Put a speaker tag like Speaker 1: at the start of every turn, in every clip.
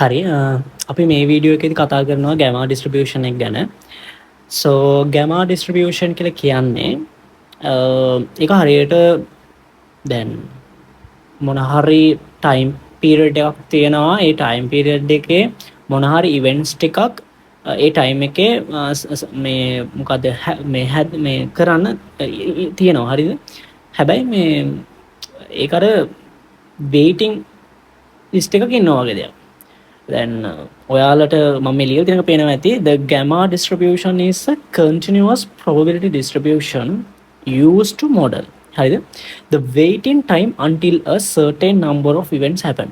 Speaker 1: හරි අපි මේ වීඩියෝ එකේදී කතා කරනවා ගැමා ඩිස්ට්‍රිබියුෂන් එක ගැන. සෝ ගැමා ඩිස්ට්‍රිබියුෂන් කියලා කියන්නේ ඒක හරියට දැන් මොන හරි ටයිම් පීරියඩ් එකක් තියෙනවා. ඒ ටයිම් පීරියඩ් එකේ මොන හරි ඉවෙන්ට්ස් ටිකක් ඒ ටයිම් එකේ මේ මොකද මේ කරන්න තියෙනවා. හරිද? හැබැයි මේ ඒක අර වේටිං ලිස්ට් එකක ඉන්නවා වගේ දෙයක්. then ඔයාලට මම ලියලා තියෙනක පේනවා ඇති the gamma distribution is a continuous probability distribution used to model හරිද the waiting time until a certain number of events happen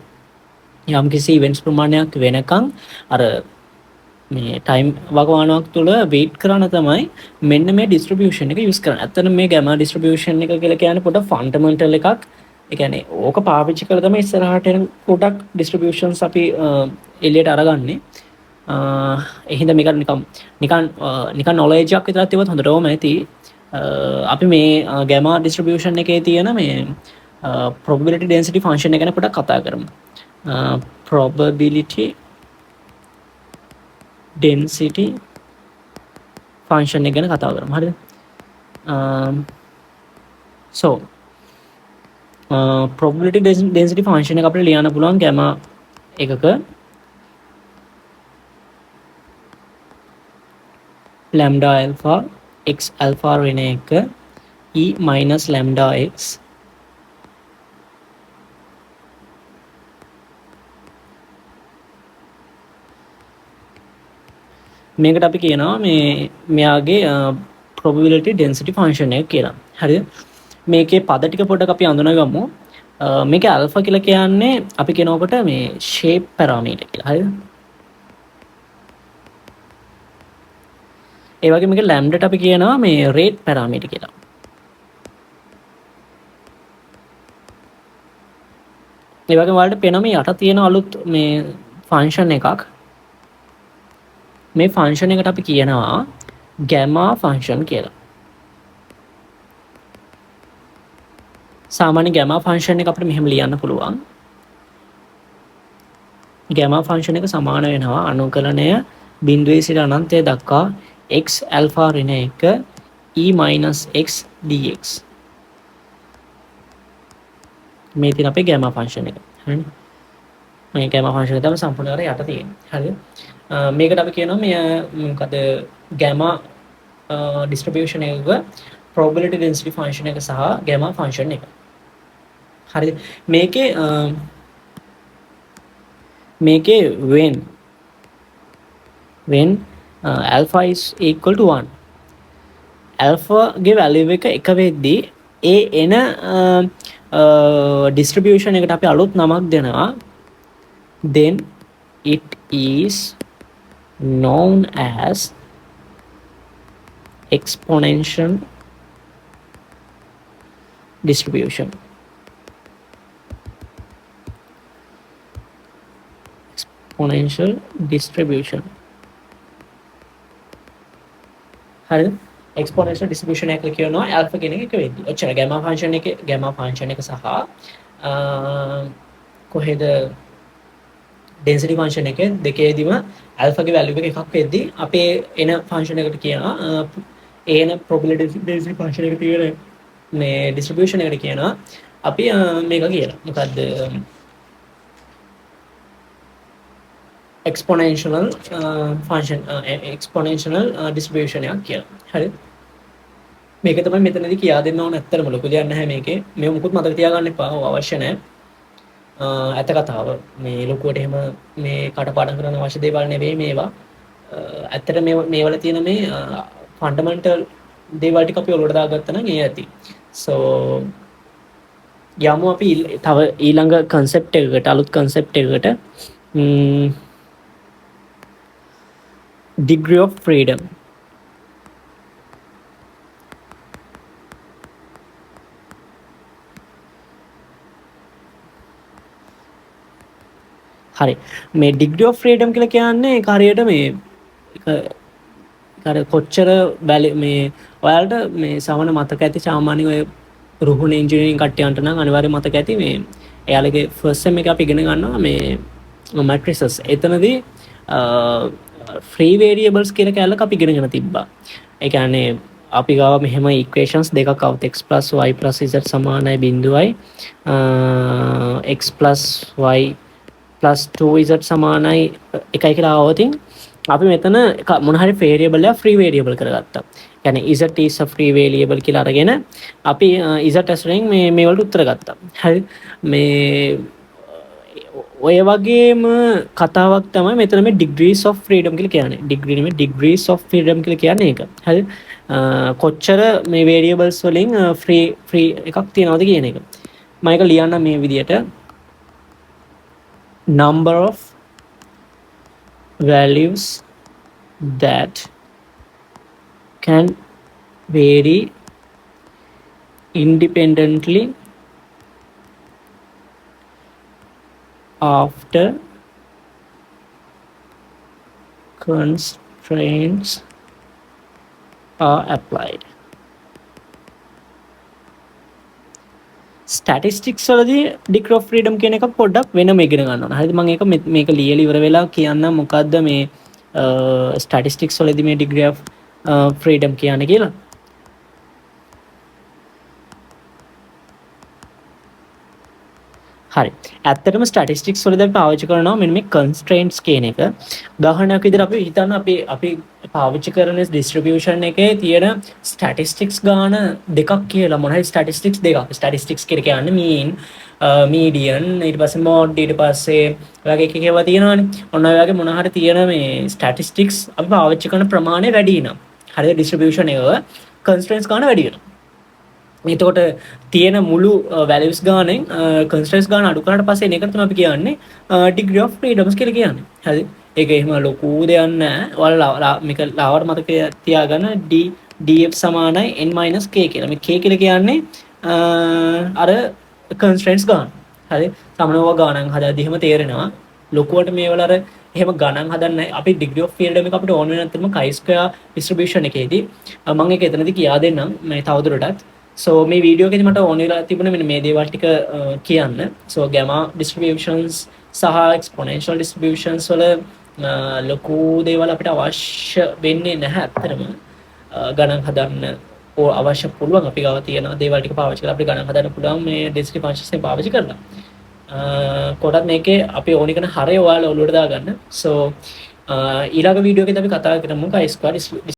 Speaker 1: යම් කිසි events ප්‍රමාණයක් වෙනකන් අර මේ ටයිම් වකවානුවක් තුළ වෙයිට් කරන තමයි මෙන්න මේ ඩිස්ට්‍රිබියුෂන් එක යූස් කරන්නේ. ඇත්තටම මේ ගැමා ඩිස්ට්‍රිබියුෂන් එක කියලා කියන්නේ පොඩ ෆන්ඩමෙන්ටල් එකක්. ඒ කියන්නේ ඕක පාවිච්චි කරලා තමයි ඉස්සරහට එන පොඩක් ඩිස්ට්‍රිබියුෂන්ස් අපි එළියට අරගන්නේ. ඒ හින්දා මේක නිකන් නොලෙජ් එකක් විතරක් තියුවත් හොඳටම ඇති. අපි මේ ගැමා ඩිස්ට්‍රිබියුෂන් එකේ තියෙන මේ probability density function එක ගැන පොඩක් කතා කරමු. probability density function එක ගැන කතා කරමු. හරිද? so probability density function එක අපිට ලියන්න පුළුවන් gamma එකක lambda alpha x alpha වෙන එක e minus lambda x මේකට අපි කියනවා මේ මෙයාගේ probability density function එක කියලා. හරිද? මේකේ පද ටික පොඩ්ඩක් අපි අඳුනගමු. මේක alpha කියලා කියන්නේ අපි කියනකොට මේ shape parameter කියලා. හරිද? ඒ වගේ මේක lambda ට අපි කියනවා මේ rate parameter කියලා. ඒ වගේ වලට පේනවා මේ යට තියෙන අලුත් මේ function එකක්. මේ function එකට අපි කියනවා gamma function කියලා. සාමාන්‍ය gamma function එක අපිට මෙහෙම ලියන්න පුළුවන්. gamma function එක සමාන වෙනවා අනුකලනය බිඳුවේ සිට අනන්තය දක්වා x alpha ඍණ 1 e minus x dx. මේ තියෙන අපේ gamma function එක. හරිද? මේ gamma function එක තමයි සම්පූර්ණ කරලා යට තියෙන්නේ. හරිද? මේකට අපි කියනවා මේ මොකද gamma distribution එක probability density function එක සහ gamma function එක. හරිද? මේකේ when alpha is equal to 1 alpha ගේ value එක එක වෙද්දී ඒ එන distribution එකට අපි අලුත් නමක් දෙනවා. then it is known as exponential distribution. Exponential distribution. හරිද? exponential distribution එක කියනවා alpha කියන එක වෙද්දී. ඔච්චර gamma function එක සහ කොහෙද density function එක දෙකේදීම alpha ගේ value එක එකක් වෙද්දී අපේ එන function එකට කියනවා එන probability density function එක තියෙන මේ distribution එකට කියනවා අපි මේක කියලා. මොකද්ද? exponential function exponential distribution එකක් කියලා. හරිද? මේක තමයි මෙතනදී කියා දෙන්න ඕන. ඇත්තටම ලොකු දෙයක් නැහැ මේකේ. මේ මුකුත් මතක තියාගන්න එපා. අවශ්‍ය නැහැ. ඇත්ත කතාව මේ ලොකුවට එහෙම මේ කටපාඩම් කරන්න අවශ්‍ය දේවල් නෙවෙයි මේවා. ඇත්තට මේවල තියෙන මේ ෆන්ඩමෙන්ටල් දේවල් ටික අපි ඔලුවට දාගත්තා නම් ඒ ඇති. so යමු අපි තව ඊළඟ concept එකකට අලුත් concept එකකට degree of freedom. හරි මේ degree of freedom කියලා කියන්නේ ඒක හරියට මේ අර කොච්චර මේ ඔයාලට මේ සාමාන්‍ය මතක ඇති සාමාන්‍ය ඔය රුහුණ ඉංජිනේරින් කට්ටියන්ට නම් අනිවාර්යයෙන් මතක ඇති මේ එයාලගේ ෆස්ට් සෙම් එක අපි ඉගෙන ගන්නවා මේ මැට්‍රිසස් එතනදී ෆ්‍රී වේරියබල්ස් කියලා කැලක් අපි ඉගෙනගෙන තිබ්බා. ඒ කියන්නේ අපි ගාව මෙහෙම ඉක්වේෂන්ස් දෙකක් આવත් x + y + z සමානයි 0යි x + y + 2z සමානයි 1යි කියලා આવතින් අපි මෙතන මොන හරි වේරියබල් එක ෆ්‍රී වේරියබල් කරගත්තා. يعني z is a free variable කියලා අරගෙන අපි z ඇසුරෙන් මේ වලට උත්තර ගත්තා. හරි මේ ඔය වගේම කතාවක් තමයි මෙතන මේ degrees of freedom කියලා කියන්නේ. degree නෙමෙයි degrees of freedom කියලා කියන්නේ ඒක. හරි කොච්චර මේ variables වලින් free එකක් තියනවද කියන එක. මම ඒක ලියන්න මේ විදියට number of values that can vary independently after constraints are applied. Statistics වලදී ඩිග්‍රී ඔෆ් ෆ්‍රීඩම් කියන එක පොඩ්ඩක් වෙනම ඉගෙන ගන්න ඕන. හරිද? මම ඒක මේක ලියලා ඉවර වෙලා කියන්නම් මොකද්ද මේ ස්ටැටිස්ටික්ස් වලදී මේ ඩිග්‍රී ඔෆ් ෆ්‍රීඩම් කියන්නේ කියලා. හරි. ඇත්තටම ස්ටැටිස්ටික්ස් වලදී අපි පාවිච්චි කරනවා මෙන්න මේ කන්ස්ට්‍රේන්ට්ස් කියන එක. උදාහරණයක් විදිහට අපි හිතන්න අපි පාවිච්චි කරන ඩිස්ට්‍රිබියුෂන් එකේ තියෙන ස්ටැටිස්ටික්ස් ගාන දෙකක් කියලා. මොනවයි ස්ටැටිස්ටික්ස් දෙකක්. ස්ටැටිස්ටික්ස් කියන්නේ මීන්, මීඩියන්, ඊට පස්සේ මෝඩ්, ඊට පස්සේ ඔයගේ එක ඒවා තියෙනවානේ. ඔන්න ඔය වගේ මොන හරි තියෙන මේ ස්ටැටිස්ටික්ස් අපි පාවිච්චි කරන ප්‍රමාණය වැඩි වෙනවා. හරිද? ඩිස්ට්‍රිබියුෂන් එක කන්ස්ට්‍රේන්ට්ස් ගාන වැඩි වෙනවා. එතකොට තියෙන මුළු වැලියුස් ගානෙන් කන්ස්ට්‍රේන්ට්ස් ගාන අඩු කරාට පස්සේ එන එකට තමයි අපි කියන්නේ ඩිග්‍රී ඔෆ් ෆ්‍රීඩම්ස් කියලා කියන්නේ. හරි. ඒක එහෙම ලොකු දෙයක් නෑ. ඔයාලා මේක ලාවට මතක තියාගන්න df සමානයි n - k කියලා. මේ k කියලා කියන්නේ අර කන්ස්ට්‍රේන්ට්ස් ගාන. හරි. සමනව ගානන් හදද්දි එහෙම තේරෙනවා. ලොකුවට මේවල අර එහෙම ගණන් හදන්නේ අපි ඩිග්‍රී ඔෆ් ෆ්‍රීඩම් එක අපිට ඕන වෙන අතරම chi-square ඩිස්ට්‍රිබියුෂන් එකේදී මම ඒක එතනදී කියා දෙන්නම් මේ තවදුරටත්. So මේ වීඩියෝ එකේදී මට ඕන වෙලා තිබුණේ මෙන්න මේ දේවල් ටික කියන්න. So gamma distributions සහ exponential distributions වල ලොකු දේවල් අපිට අවශ්‍ය වෙන්නේ නැහැ අත්‍තරම. ගණන් හදන්න අවශ්‍ය පුළුවන් අපි ගාව තියෙන දේවල් ටික පාවිච්චි කරලා අපිට ගණන් හදන්න පුළුවන් මේ discrete functions එක පාවිච්චි කරලා. කොටත් මේකේ අපි ඕනි කරන හරය ඔයාලා ඔලුවට දාගන්න. So ඊළඟ වීඩියෝ එකේදී අපි කතා කරමු chi-square